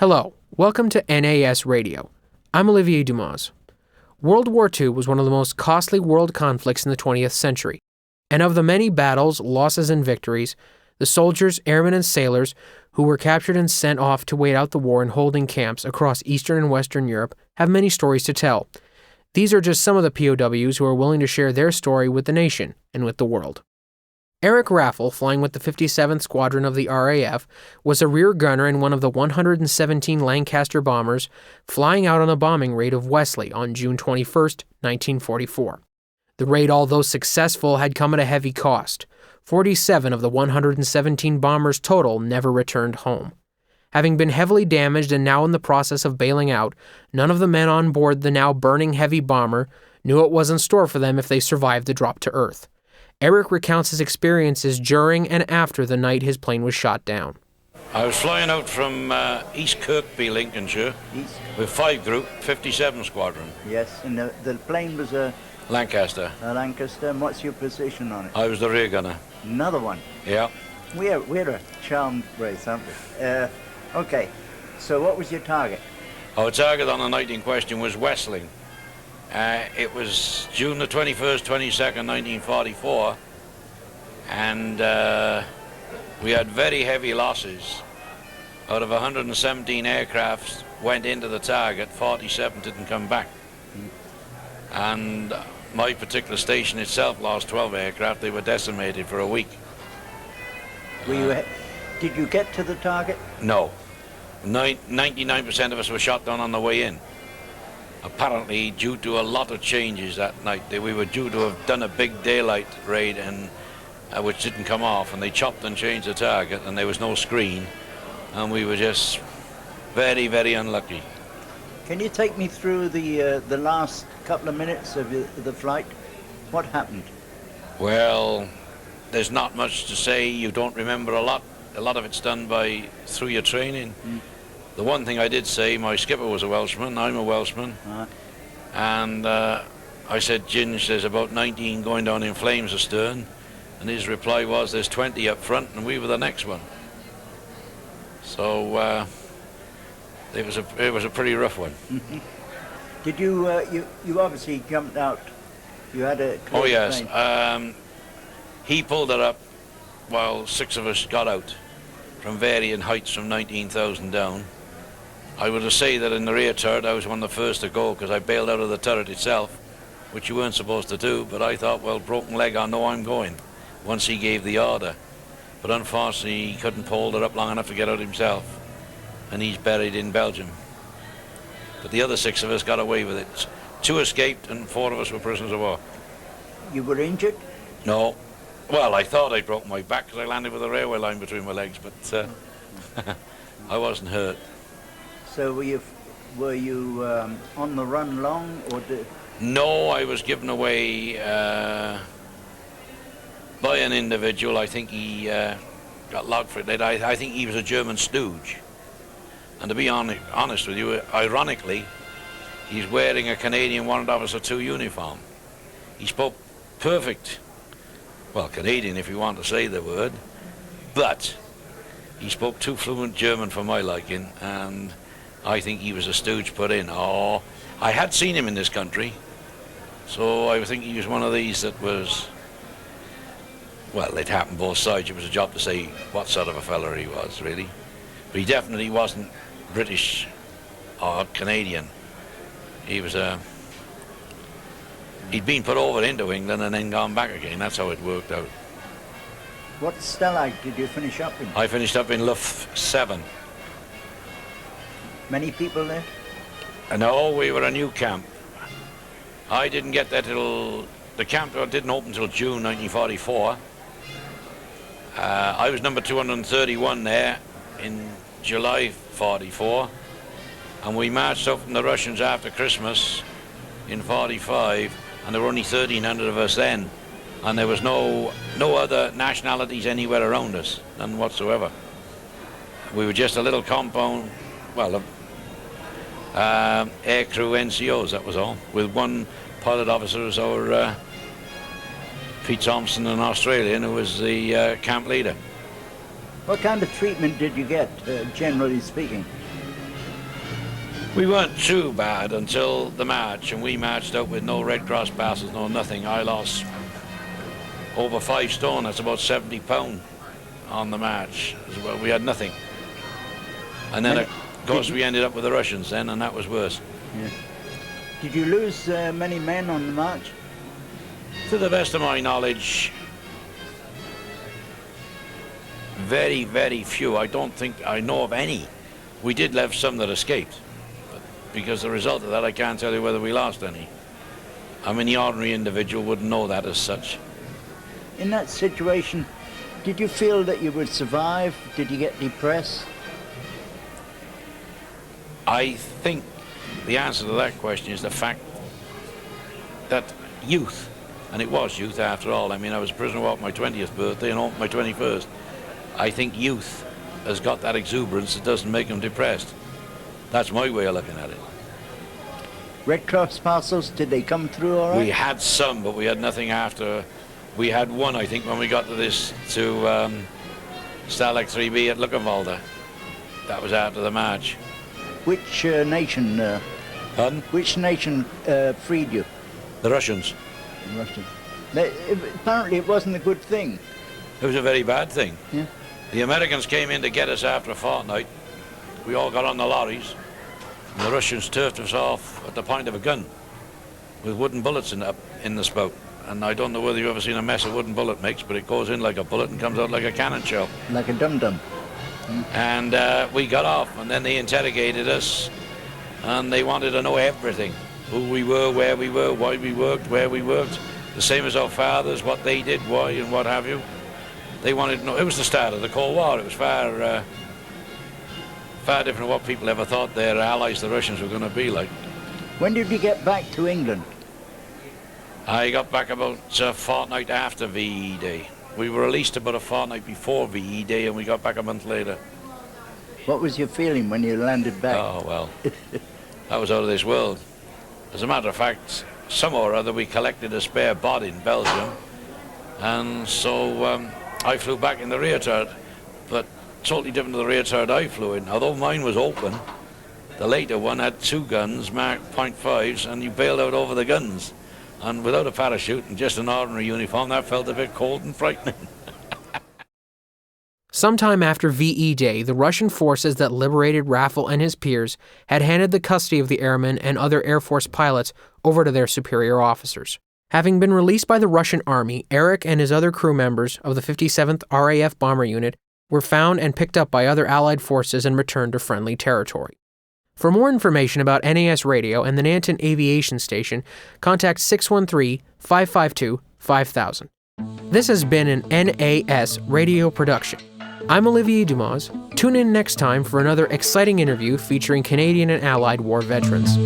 Hello, welcome to NAS Radio. I'm Olivier Dumas. World War II was one of the most costly world conflicts in the 20th century, and of the many battles, losses, and victories, the soldiers, airmen, and sailors who were captured and sent off to wait out the war in holding camps across Eastern and Western Europe have many stories to tell. These are just some of the POWs who are willing to share their story with the nation and with the world. Eric Raffill, flying with the 57th Squadron of the RAF, was a rear gunner in one of the 117 Lancaster bombers flying out on a bombing raid of Wesley on June 21, 1944. The raid, although successful, had come at a heavy cost. 47 of the 117 bombers total never returned home. Having been heavily damaged and now in the process of bailing out, none of the men on board the now burning heavy bomber knew what was in store for them if they survived the drop to Earth. Eric recounts his experiences during and after the night his plane was shot down. I was flying out from East Kirkby, Lincolnshire, with 5 Group, 57 Squadron. Yes, and the plane was a Lancaster. A Lancaster. And what's your position on it? I was the rear gunner. Another one? Yeah. We're a charmed race, aren't we? Okay, so what was your target? Our target on the night in question was Wesley. It was June the 21st, 22nd, 1944, and we had very heavy losses. Out of 117 aircrafts went into the target, 47 didn't come back. And my particular station itself lost 12 aircraft. They were decimated for a week. Did you get to the target? No. 99% of us were shot down on the way in. Apparently, due to a lot of changes that night, we were due to have done a big daylight raid, and which didn't come off, and they chopped and changed the target, and there was no screen, and we were just very, very unlucky. Can you take me through the last couple of minutes of the flight? What happened? Well, there's not much to say. You don't remember a lot. A lot of it's done through your training. The one thing I did say, my skipper was a Welshman, I'm a Welshman, and I said, Ginge, there's about 19 going down in flames astern, and his reply was, there's 20 up front, and we were the next one. So it was a pretty rough one. Did you obviously jumped out? You had a Oh yes, he pulled it up while 6 of us got out from varying heights from 19,000 down. I would have said that in the rear turret I was one of the first to go because I bailed out of the turret itself, which you weren't supposed to do, but I thought, well, broken leg, I know I'm going, once he gave the order. But unfortunately he couldn't hold it up long enough to get out himself, and he's buried in Belgium. But the other 6 of us got away with it. 2 escaped and 4 of us were prisoners of war. You were injured? No. Well, I thought I'd broken my back because I landed with a railway line between my legs, but I wasn't hurt. So were you on the run long, or did... No, I was given away by an individual. I think he got logged for it. I think he was a German stooge. And to be honest with you, ironically, he's wearing a Canadian Warrant Officer 2 uniform. He spoke perfect, well, Canadian if you want to say the word, but he spoke too fluent German for my liking, and I think he was a stooge put in. Oh, I had seen him in this country, so I think he was one of these that was, well, it happened both sides. It was a job to say what sort of a fella he was, really. But he definitely wasn't British or Canadian. He was he'd been put over into England and then gone back again. That's how it worked out. What stalag did you finish up in? I finished up in Luft 7. Many people there? No, we were a new camp. I didn't get there till, the camp didn't open till June 1944. I was number 231 there in July 44, and we marched up from the Russians after Christmas in 45, and there were only 1,300 of us then, and there was no other nationalities anywhere around us, none whatsoever. We were just a little compound, well, aircrew NCOs, that was all, with one pilot officer as our Pete Thompson, an Australian, who was the camp leader. What kind of treatment did you get, generally speaking? We weren't too bad until the march, and we marched out with no Red Cross passes, no nothing. I lost over 5 stone, that's about 70 pounds on the march. Well, we had nothing. And then, of course, we ended up with the Russians then, and that was worse. Yeah. Did you lose many men on the march? To the best of my knowledge, very, very few. I don't think I know of any. We did have some that escaped, but because the result of that, I can't tell you whether we lost any. I mean, the ordinary individual wouldn't know that as such. In that situation, did you feel that you would survive? Did you get depressed? I think the answer to that question is the fact that youth, and it was youth after all. I mean, I was a prisoner of war on my 20th birthday and on my 21st. I think youth has got that exuberance that doesn't make them depressed. That's my way of looking at it. Red Cross parcels, did they come through all right? We had some, but we had nothing after. We had one, I think, when we got to Stalag 3B at Luckenwalde. That was after the march. Which nation? Pardon? Which nation freed you? The Russians. The Russians. Apparently, it wasn't a good thing. It was a very bad thing. Yeah. The Americans came in to get us after a fortnight. We all got on the lorries. And the Russians turfed us off at the point of a gun with wooden bullets in the spout. And I don't know whether you've ever seen a mess a wooden bullet makes, but it goes in like a bullet and comes out like a cannon shell. Like a dum-dum. And we got off, and then they interrogated us, and they wanted to know everything. Who we were, where we were, why we worked, where we worked. The same as our fathers, what they did, why, and what have you. They wanted to know. It was the start of the Cold War. It was far different from what people ever thought their allies, the Russians, were going to be like. When did you get back to England? I got back about a fortnight after VE Day. We were released about a fortnight before VE Day, and we got back a month later. What was your feeling when you landed back? Oh, well, that was out of this world. As a matter of fact, somehow or other we collected a spare bod in Belgium, and so I flew back in the rear turret, but totally different to the rear turret I flew in. Although mine was open, the later one had 2 guns marked .5s, and you bailed out over the guns. And without a parachute and just an ordinary uniform, that felt a bit cold and frightening. Sometime after VE Day, the Russian forces that liberated Raffill and his peers had handed the custody of the airmen and other Air Force pilots over to their superior officers. Having been released by the Russian Army, Eric and his other crew members of the 57th RAF Bomber Unit were found and picked up by other Allied forces and returned to friendly territory. For more information about NAS Radio and the Nanton Aviation Station, contact 613-552-5000. This has been an NAS Radio production. I'm Olivier Dumas. Tune in next time for another exciting interview featuring Canadian and Allied war veterans.